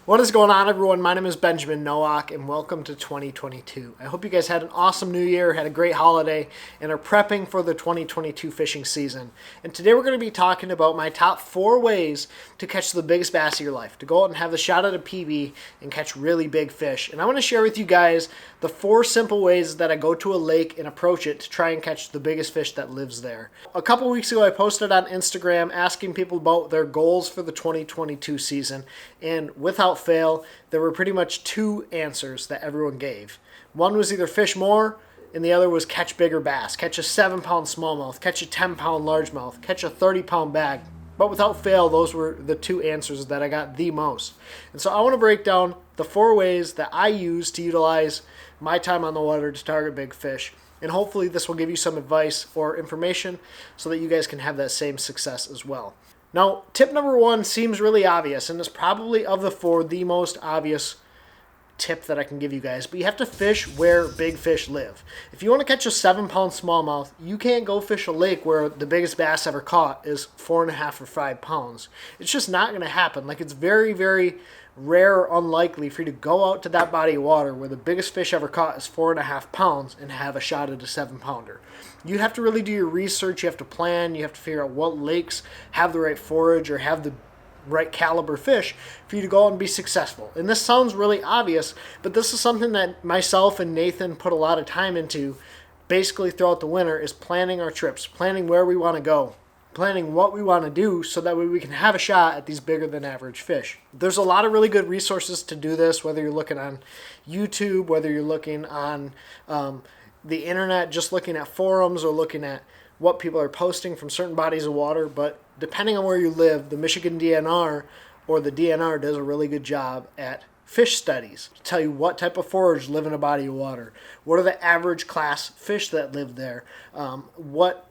What is going on, everyone? My name is Benjamin Nowak, and welcome to 2022. I hope you guys had an awesome new year, had a great holiday, and are prepping for the 2022 fishing season. And today we're going to be talking about my top 4 ways to catch the biggest bass of your life, to go out and have the shot at a PB and catch really big fish. And I want to share with you guys the 4 simple ways that I go to a lake and approach it to try and catch the biggest fish that lives there. A couple weeks ago, I posted on Instagram asking people about their goals for the 2022 season, and without fail, there were pretty much 2 answers that everyone gave. One was either fish more, and the other was catch bigger bass. Catch a 7-pound smallmouth, catch a 10-pound largemouth, catch a 30-pound bag. But without fail, those were the 2 answers that I got the most. And so I want to break down the 4 ways that I use to utilize my time on the water to target big fish. And hopefully this will give you some advice or information so that you guys can have that same success as well. Now, tip number 1 seems really obvious, and is probably of the 4 the most obvious tip that I can give you guys, but you have to fish where big fish live. If you want to catch a 7-pound smallmouth, you can't go fish a lake where the biggest bass ever caught is 4.5 or 5 pounds. It's just not going to happen. Like, it's very, very rare or unlikely for you to go out to that body of water where the biggest fish ever caught is 4.5 pounds and have a shot at a 7-pounder. You have to really do your research, you have to plan, you have to figure out what lakes have the right forage or have the right caliber fish for you to go out and be successful. And this sounds really obvious, but this is something that myself and Nathan put a lot of time into basically throughout the winter, is planning our trips, planning where we want to go, planning what we want to do so that way we can have a shot at these bigger than average fish. There's a lot of really good resources to do this, whether you're looking on YouTube, whether you're looking on the internet, just looking at forums or looking at what people are posting from certain bodies of water. But depending on where you live, the Michigan DNR or the DNR does a really good job at fish studies to tell you what type of forage live in a body of water, what are the average class fish that live there, what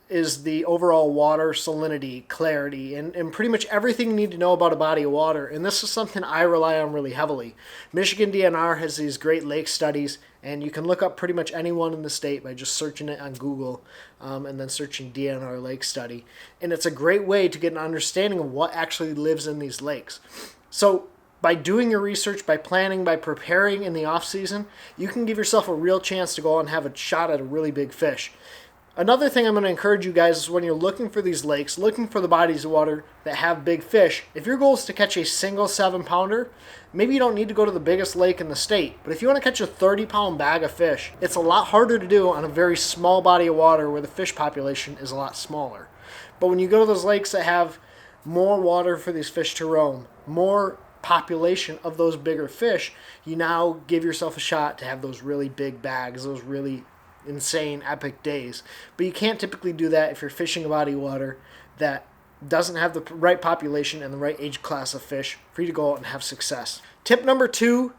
is the overall water salinity, clarity, and pretty much everything you need to know about a body of water. And this is something I rely on really heavily. Michigan DNR has these great lake studies, and you can look up pretty much anyone in the state by just searching it on Google and then searching DNR lake study. And it's a great way to get an understanding of what actually lives in these lakes. So by doing your research, by planning, by preparing in the off season, you can give yourself a real chance to go out and have a shot at a really big fish. Another thing I'm going to encourage you guys is when you're looking for these lakes, looking for the bodies of water that have big fish, if your goal is to catch a single 7-pounder, maybe you don't need to go to the biggest lake in the state. But if you want to catch a 30-pound bag of fish, it's a lot harder to do on a very small body of water where the fish population is a lot smaller. But when you go to those lakes that have more water for these fish to roam, more population of those bigger fish, you now give yourself a shot to have those really big bags, those really insane epic days. But you can't typically do that if you're fishing a body of water that doesn't have the right population and the right age class of fish for you to go out and have success. Tip number 2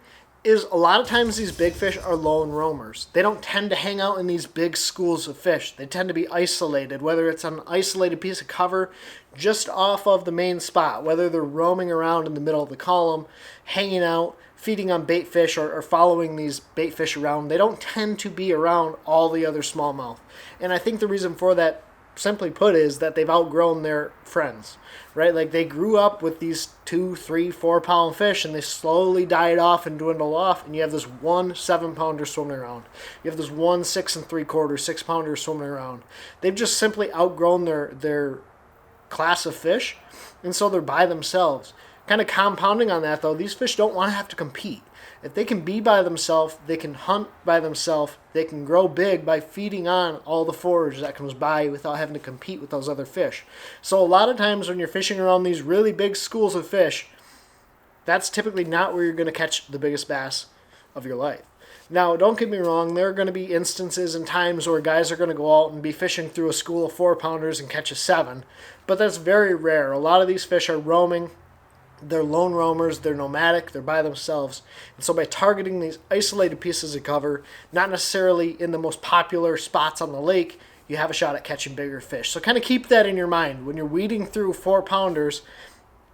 is a lot of times these big fish are lone roamers. They don't tend to hang out in these big schools of fish. They tend to be isolated, whether it's on an isolated piece of cover just off of the main spot, whether they're roaming around in the middle of the column, hanging out, feeding on bait fish, or following these bait fish around. They don't tend to be around all the other smallmouth. And I think the reason for that, simply put, is that they've outgrown their friends, right? Like, they grew up with these 2, 3, 4-pound fish, and they slowly died off and dwindle off, and you have this one 7-pounder swimming around. You have this one 6 3/4, 6-pounder swimming around. They've just simply outgrown their class of fish, and so they're by themselves. Kind of compounding on that, though, these fish don't want to have to compete. If they can be by themselves, they can hunt by themselves, they can grow big by feeding on all the forage that comes by without having to compete with those other fish. So a lot of times when you're fishing around these really big schools of fish, that's typically not where you're going to catch the biggest bass of your life. Now, don't get me wrong, there are going to be instances and times where guys are going to go out and be fishing through a school of 4-pounders and catch a 7, but that's very rare. A lot of these fish are roaming. They're lone roamers, they're nomadic, they're by themselves. And so by targeting these isolated pieces of cover, not necessarily in the most popular spots on the lake, you have a shot at catching bigger fish. So kind of keep that in your mind. When you're weeding through 4-pounders,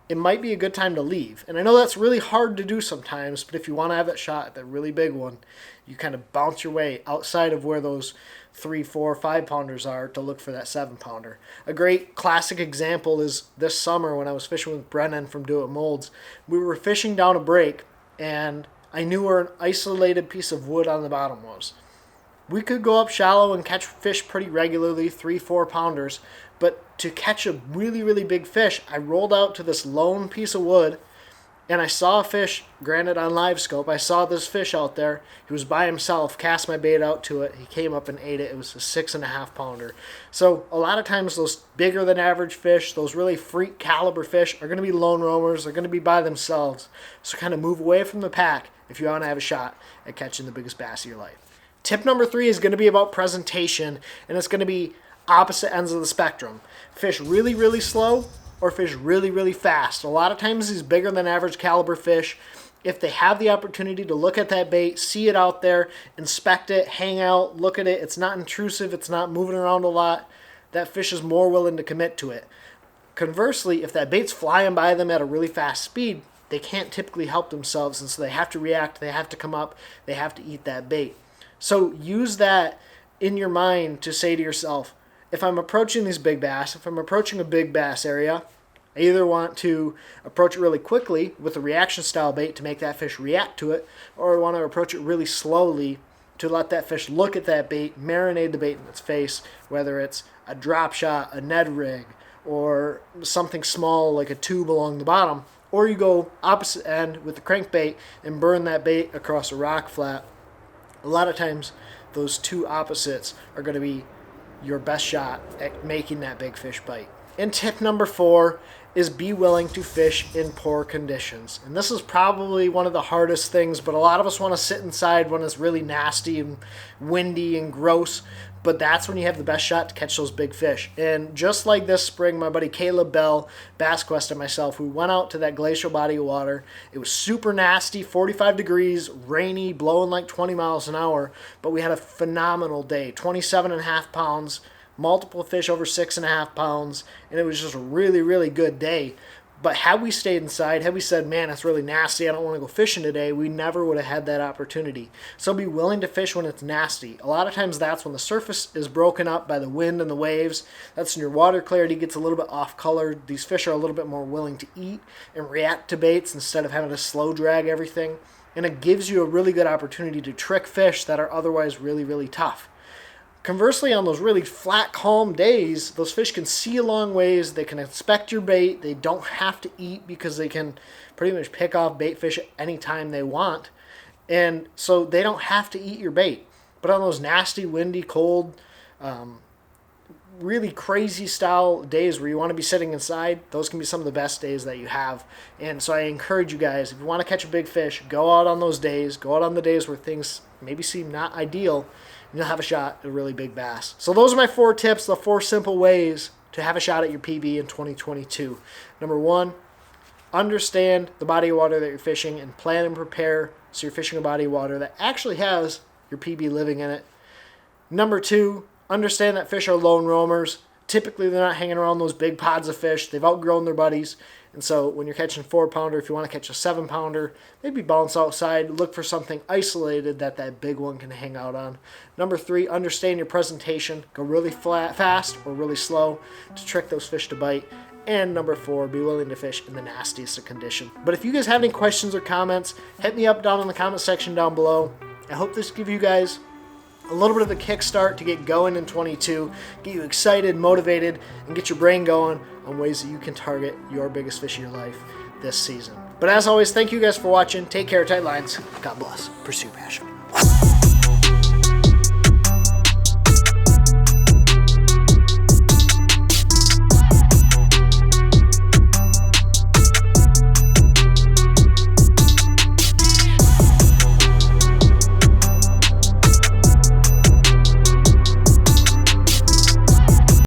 it might be a good time to leave. And I know that's really hard to do sometimes, but if you want to have that shot at that really big one, you kind of bounce your way outside of where those 3, 4, 5 pounders are to look for that 7 pounder. A great classic example is this summer when I was fishing with Brennan from Do It Molds. We were fishing down a break, and I knew where an isolated piece of wood on the bottom was. We could go up shallow and catch fish pretty regularly, 3, 4 pounders, but to catch a really, really big fish, I rolled out to this lone piece of wood, and I saw a fish, granted on live scope. I saw this fish out there. He was by himself, cast my bait out to it. He came up and ate it. It was a 6.5 pounder. So a lot of times those bigger than average fish, those really freak caliber fish are going to be lone roamers. They're going to be by themselves. So kind of move away from the pack if you want to have a shot at catching the biggest bass of your life. Tip number 3 is going to be about presentation, and it's going to be opposite ends of the spectrum. Fish really, really slow or fish really, really fast. A lot of times these bigger than average caliber fish, if they have the opportunity to look at that bait, see it out there, inspect it, hang out, look at it, it's not intrusive, it's not moving around a lot, that fish is more willing to commit to it. Conversely, if that bait's flying by them at a really fast speed, they can't typically help themselves, and so they have to react, they have to come up, they have to eat that bait. So use that in your mind to say to yourself, if I'm approaching these big bass, if I'm approaching a big bass area, I either want to approach it really quickly with a reaction style bait to make that fish react to it, or I want to approach it really slowly to let that fish look at that bait, marinate the bait in its face, whether it's a drop shot, a Ned rig, or something small like a tube along the bottom, or you go opposite end with the crankbait and burn that bait across a rock flat. A lot of times those two opposites are going to be your best shot at making that big fish bite. And tip number 4 is be willing to fish in poor conditions. And this is probably one of the hardest things, but a lot of us want to sit inside when it's really nasty and windy and gross, but that's when you have the best shot to catch those big fish. And just like this spring, my buddy Caleb Bell, Bass Quest, and myself, we went out to that glacial body of water. It was super nasty, 45 degrees, rainy, blowing like 20 miles an hour, but we had a phenomenal day, 27.5 pounds, multiple fish over 6.5 pounds, and it was just a really, really good day. But had we stayed inside, had we said, man, it's really nasty, I don't want to go fishing today, we never would have had that opportunity. So be willing to fish when it's nasty. A lot of times that's when the surface is broken up by the wind and the waves. That's when your water clarity gets a little bit off color. These fish are a little bit more willing to eat and react to baits instead of having to slow drag everything. And it gives you a really good opportunity to trick fish that are otherwise really, really tough. Conversely, on those really flat, calm days, those fish can see a long ways, they can inspect your bait, they don't have to eat because they can pretty much pick off bait fish at any time they want, and so they don't have to eat your bait. But on those nasty, windy, cold, really crazy style days where you want to be sitting inside, those can be some of the best days that you have. And so I encourage you guys, if you want to catch a big fish, go out on those days, go out on the days where things maybe seem not ideal, and you'll have a shot at a really big bass. So those are my 4 tips, the 4 simple ways to have a shot at your PB in 2022. Number 1, understand the body of water that you're fishing and plan and prepare so you're fishing a body of water that actually has your PB living in it. Number 2, understand that fish are lone roamers. Typically, they're not hanging around those big pods of fish. They've outgrown their buddies. And so when you're catching a 4-pounder, if you want to catch a 7-pounder, maybe bounce outside, look for something isolated that big one can hang out on. Number 3, understand your presentation. Go really fast or really slow to trick those fish to bite. And number 4, be willing to fish in the nastiest of condition. But if you guys have any questions or comments, hit me up down in the comment section down below. I hope this gives you guys a little bit of a kickstart to get going in 22, get you excited, motivated, and get your brain going on ways that you can target your biggest fish of your life this season. But as always, thank you guys for watching. Take care, tight lines. God bless. Pursue passion.